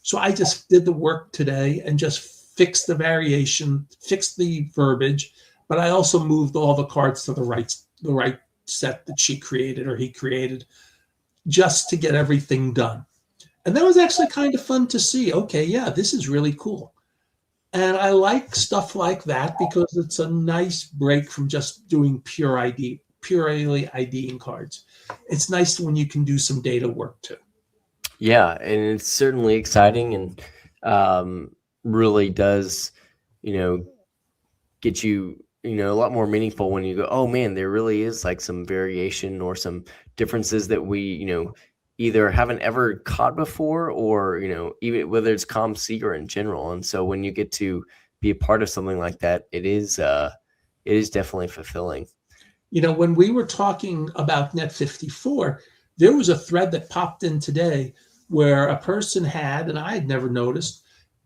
So I just did the work today and just fixed the variation, fixed the verbiage, but I also moved all the cards to the right set that she created or he created, just to get everything done. And that was actually kind of fun to see. Okay, yeah, this is really cool. And I like stuff like that because it's a nice break from just doing purely IDing cards. It's nice when you can do some data work too. Yeah, and it's certainly exciting and really does, get you, a lot more meaningful when you go, oh man, there really is like some variation or some differences that we, either haven't ever caught before or, even whether it's ComC or in general. And so when you get to be a part of something like that, it is definitely fulfilling. When we were talking about Net 54, there was a thread that popped in today where a person had, and I had never noticed,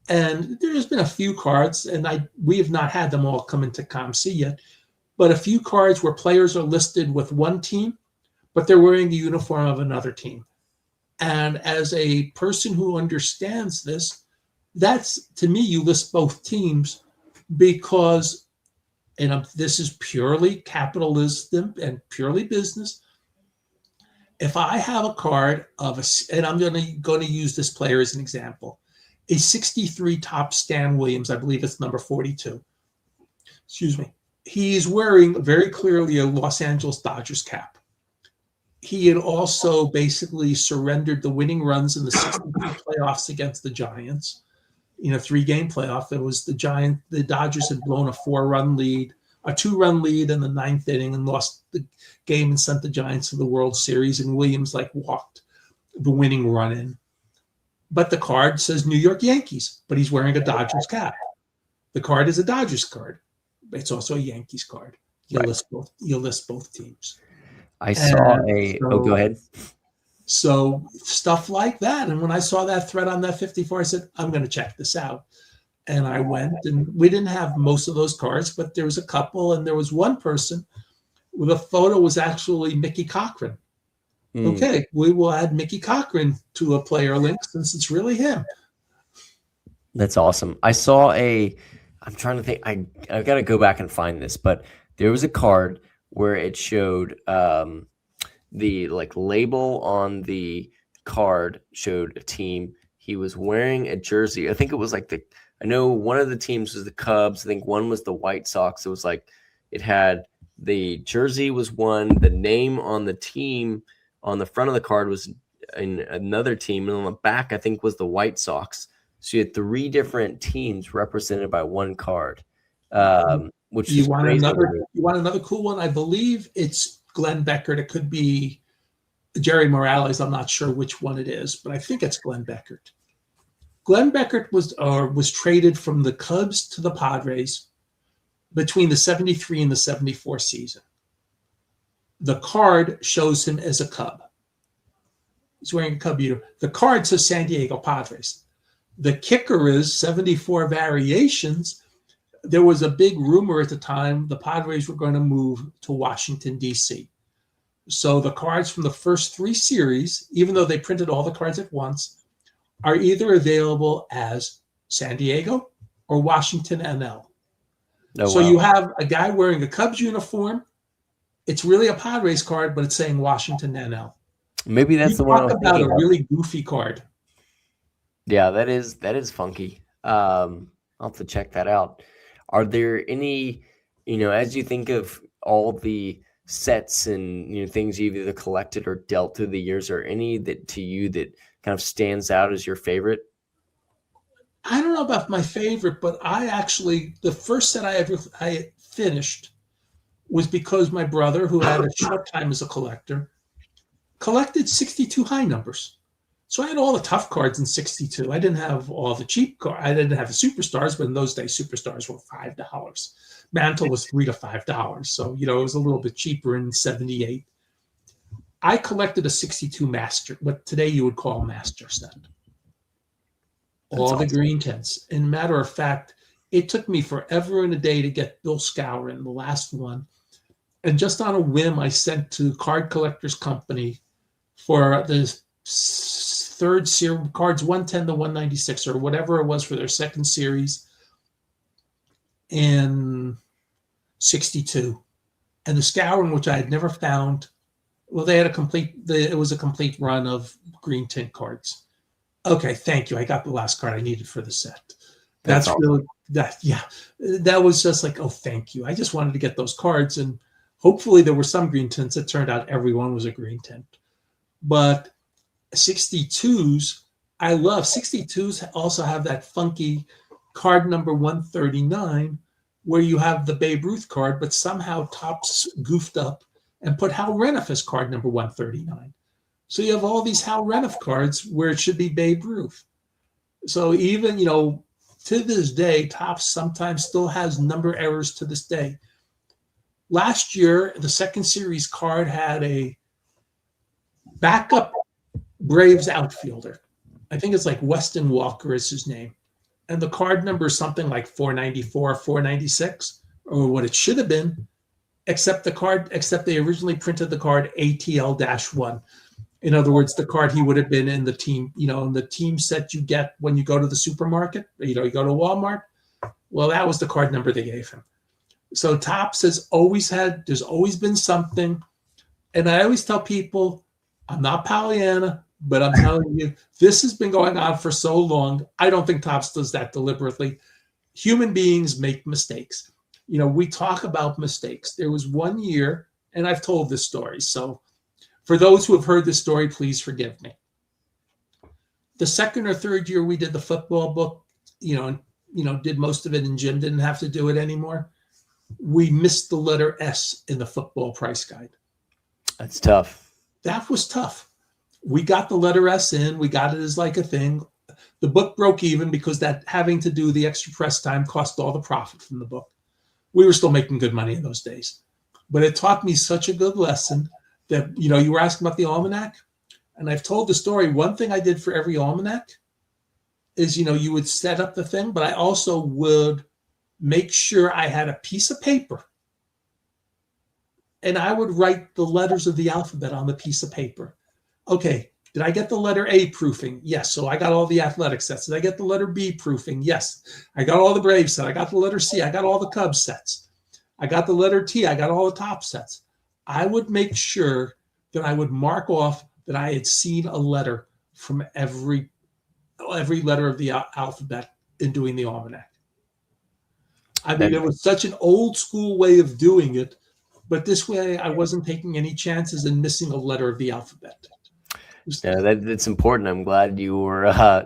and there's been a few cards, and we have not had them all come into ComC yet, but a few cards where players are listed with one team, but they're wearing the uniform of another team. And as a person who understands this, that's, to me, you list both teams because, and this is purely capitalism and purely business. If I have a card and I'm going to use this player as an example, a 63 top Stan Williams, I believe it's number 42. Excuse me. He's wearing very clearly a Los Angeles Dodgers cap. He had also basically surrendered the winning runs in the 62 playoffs against the Giants. In a 3-game playoff, it was the Dodgers had blown a 2-run lead in the 9th inning and lost the game and sent the Giants to the World Series. And Williams walked the winning run in. But the card says New York Yankees, but he's wearing a Dodgers cap. The card is a Dodgers card. It's also a Yankees card. You'll list both teams. I saw go ahead. So stuff like that. And when I saw that thread on that 54, I said, I'm going to check this out. And I went, and we didn't have most of those cards, but there was a couple, and there was one person where the photo was actually Mickey Cochran. Mm, Okay, we will add Mickey Cochran to a player link since it's really him. that's awesome. I saw a. I'm trying to think. I've got to go back and find this, but there was a card where it showed the like label on the card showed a team. He was wearing a jersey. I think it was like the. I know one of the teams was the Cubs. I think one was the White Sox. It was like it had the jersey was one. The name on the team on the front of the card was in another team, and on the back I think was the White Sox. So you had three different teams represented by one card, which You is want crazy. another? You want another cool one? I believe it's Glenn Beckert. It could be Jerry Morales. I'm not sure which one it is, but I think it's Glenn Beckert. Glenn Beckert was traded from the Cubs to the Padres between the 73 and the 74 season. The card shows him as a Cub. He's wearing a Cub uniform. The card says San Diego Padres. The kicker is 74 variations. There was a big rumor at the time the Padres were going to move to Washington, D.C. So the cards from the first three series, even though they printed all the cards at once, are either available as San Diego or Washington NL. Oh, So wow. you have a guy wearing a Cubs uniform. It's really a Padres card, but it's saying Washington NL. Maybe You that's the one I talk was about a thinking of. really goofy card. Yeah, that is funky. I'll have to check that out. Are there any, as you think of all the sets and things you've either collected or dealt through the years, are any that to you that kind of stands out as your favorite? I don't know about my favorite, but the first set I finished was because my brother, who had a short time as a collector, collected 62 high numbers. So I had all the tough cards in 62. I didn't have all the cheap cards. I didn't have the superstars, but in those days, superstars were $5. Mantle was $3 to $5. So, it was a little bit cheaper in 78. I collected a 62 master, what today you would call master set. That's All the awesome. green tints. And matter of fact, it took me forever and a day to get Bill Scourin, the last one. And just on a whim, I sent to Card Collectors Company for the third series, cards 110 to 196, or whatever it was for their second series in 62. And the Scourin, which I had never found, well, they had it was a complete run of green tint cards. Okay, thank you. I got the last card I needed for the set. That's That's awesome. really that was just like, oh, thank you. I just wanted to get those cards, and hopefully there were some green tints. It turned out everyone was a green tint. But 62s, I love 62s. Also have that funky card number 139, where you have the Babe Ruth card, but somehow Topps goofed up and put Hal Reniff as card number 139. So you have all these Hal Reniff cards where it should be Babe Ruth. So even, to this day, Topps sometimes still has number errors to this day. Last year, the second series card had a backup Braves outfielder. I think it's like Weston Walker is his name. And the card number is something like 494, 496, or what it should have been, except they originally printed the card ATL-1. In other words, the card he would have been in the team, in the team set you get when you go to the supermarket, you go to Walmart. Well, that was the card number they gave him. So Topps there's always been something. And I always tell people, I'm not Pollyanna, but I'm telling you, this has been going on for so long. I don't think Topps does that deliberately. Human beings make mistakes. We talk about mistakes. There was one year, and I've told this story, so for those who have heard this story, please forgive me. The second or third year we did the football book, did most of it, and Jim didn't have to do it anymore. We missed the letter S in the football price guide. That's tough. That was tough. We got the letter S in. We got it as like a thing. The book broke even because that having to do the extra press time cost all the profit from the book. We were still making good money in those days. But it taught me such a good lesson that, you were asking about the almanac. And I've told the story. One thing I did for every almanac is, you would set up the thing, but I also would make sure I had a piece of paper and I would write the letters of the alphabet on the piece of paper. Okay, did I get the letter A proofing? Yes. So I got all the athletic sets. Did I get the letter B proofing? Yes. I got all the Brave set. I got the letter C. I got all the Cubs sets. I got the letter T. I got all the top sets. I would make sure that I would mark off that I had seen a letter from every letter of the alphabet in doing the almanac. I mean, it was such an old school way of doing it, but this way I wasn't taking any chances in missing a letter of the alphabet. Yeah, that's important. I'm glad you were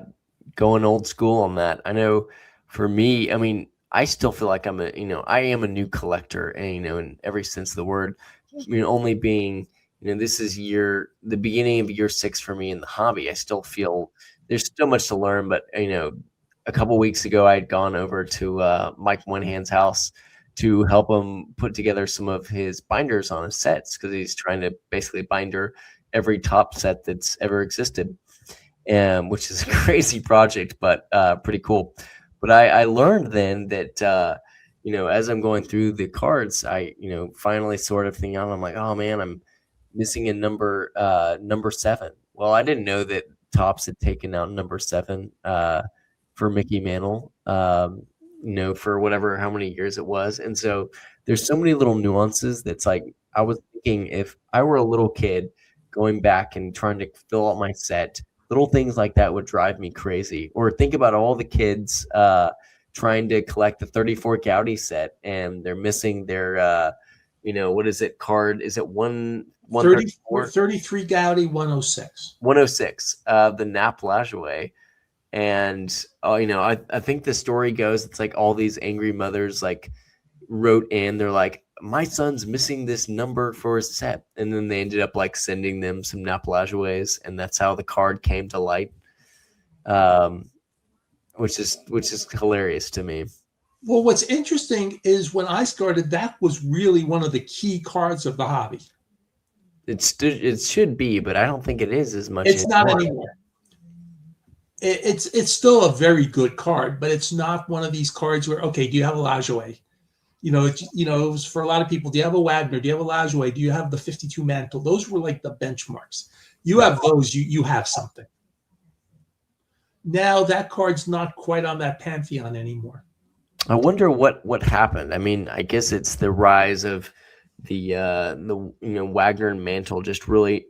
going old school on that. I know for me, I mean, I still feel like I am a new collector, and in every sense of the word. I mean, only being, this is the beginning of year 6 for me in the hobby. I still feel there's still much to learn, but a couple weeks ago I had gone over to Mike Moynihan's house to help him put together some of his binders on his sets, because he's trying to basically binder every top set that's ever existed, which is a crazy project, but pretty cool. But I learned then that as I'm going through the cards, I finally sort of think out. I'm like, oh man, I'm missing a number 7. Well, I didn't know that Topps had taken out number 7 for Mickey Mantle, for how many years it was. And so there's so many little nuances that's like, I was thinking if I were a little kid going back and trying to fill out my set, little things like that would drive me crazy. Or think about all the kids trying to collect the 34 Gaudy set, and they're missing their, what is it, card? Is it 33 Gaudy 106? 106, the Nap Lajoie. And, I think the story goes, it's like all these angry mothers like wrote in, they're like, my son's missing this number for his set. And then they ended up like sending them some Nap Lajoies, and that's how the card came to light. Which is hilarious to me. Well, what's interesting is when I started, that was really one of the key cards of the hobby. It should be, but I don't think it is as much. It's not anymore. It's still a very good card, but it's not one of these cards where, okay, do you have a Lajoie? It was for a lot of people, do you have a Wagner? Do you have a Lajoie? Do you have the 52 Mantle? Those were like the benchmarks. You have those, you have something. Now that card's not quite on that pantheon anymore. I wonder what happened. I mean, I guess it's the rise of the Wagner and Mantle just really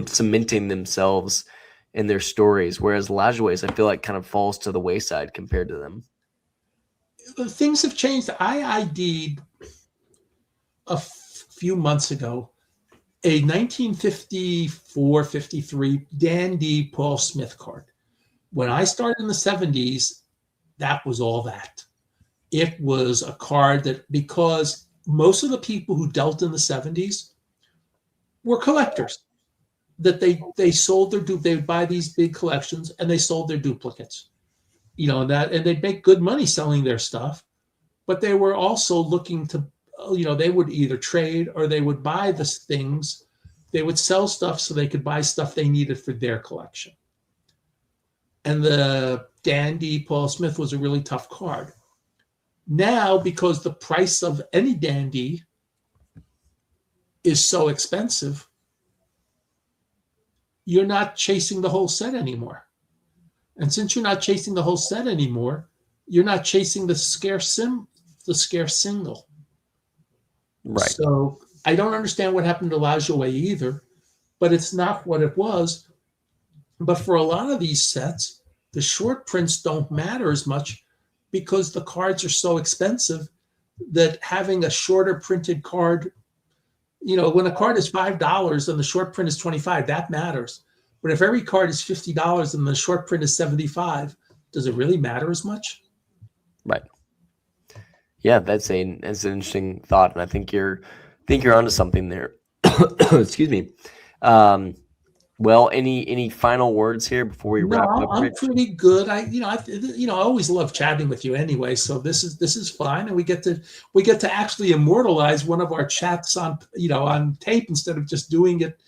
cementing themselves in their stories, whereas Lajoies, I feel like, kind of falls to the wayside compared to them. Things have changed. I ID'd a few months ago a 1954-53 Dandy Paul Smith card. When I started in the 70s, that was all that. It was a card that, because most of the people who dealt in the 70s were collectors, that they sold their they would buy these big collections and they sold their duplicates, and they'd make good money selling their stuff, but they were also looking to, they would either trade or they would buy the things. They would sell stuff so they could buy stuff they needed for their collection. And the Dandy Paul Smith was a really tough card. Now, because the price of any Dandy is so expensive, you're not chasing the whole set anymore. And since you're not chasing the whole set anymore, you're not chasing the scarce single. Right. So I don't understand what happened to Lajoie either, but it's not what it was. But for a lot of these sets, the short prints don't matter as much because the cards are so expensive that having a shorter printed card, when a card is $5 and the short print is $25, that matters. But if every card is $50 and the short print is $75, does it really matter as much? Right. Yeah, that's an interesting thought, and I think you're onto something there. Excuse me. Well, any final words here before we wrap up? I'm pretty good. I always love chatting with you anyway. So this is fine, and we get to actually immortalize one of our chats on tape instead of just doing it,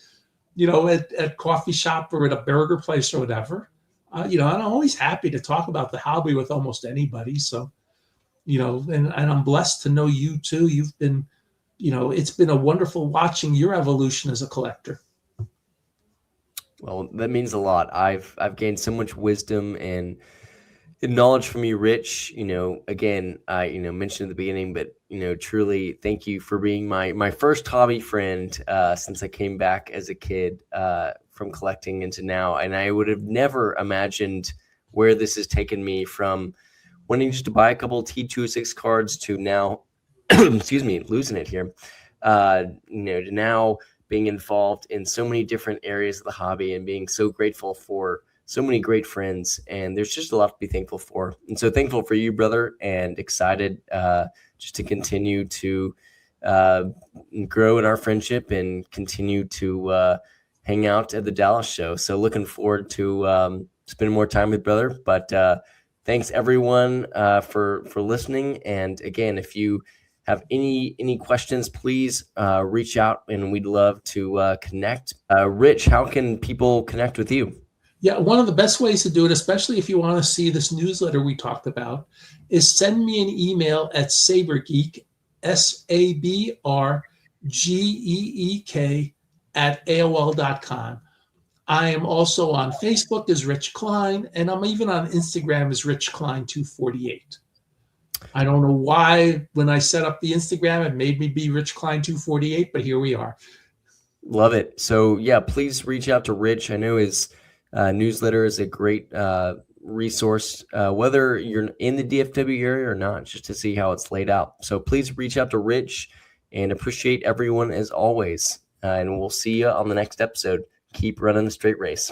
at coffee shop or at a burger place or whatever. And I'm always happy to talk about the hobby with almost anybody. So, and I'm blessed to know you too. You've been, it's been a wonderful watching your evolution as a collector. Well, that means a lot. I've gained so much wisdom and knowledge from you, Rich. Again, I mentioned at the beginning, but truly, thank you for being my first hobby friend since I came back as a kid from collecting into now, and I would have never imagined where this has taken me from wanting just to buy a couple of T206 cards to now, excuse me, losing it here. To now being involved in so many different areas of the hobby and being so grateful for so many great friends. And there's just a lot to be thankful for. And so thankful for you, brother, and excited just to continue to grow in our friendship and continue to hang out at the Dallas show. So looking forward to spending more time with brother. But thanks everyone for listening. And again, if you have any questions, please reach out, and we'd love to connect. Rich, how can people connect with you? Yeah, one of the best ways to do it, especially if you want to see this newsletter we talked about, is send me an email at sabergeek, SABRGEEK at AOL.com. I am also on Facebook as Rich Klein, and I'm even on Instagram as Rich Klein 248. I don't know why when I set up the Instagram, it made me be Rich Klein 248, but here we are. Love it. So yeah, please reach out to Rich. I know his newsletter is a great resource, whether you're in the DFW area or not, just to see how it's laid out. So please reach out to Rich, and appreciate everyone as always. And we'll see you on the next episode. Keep running the straight race.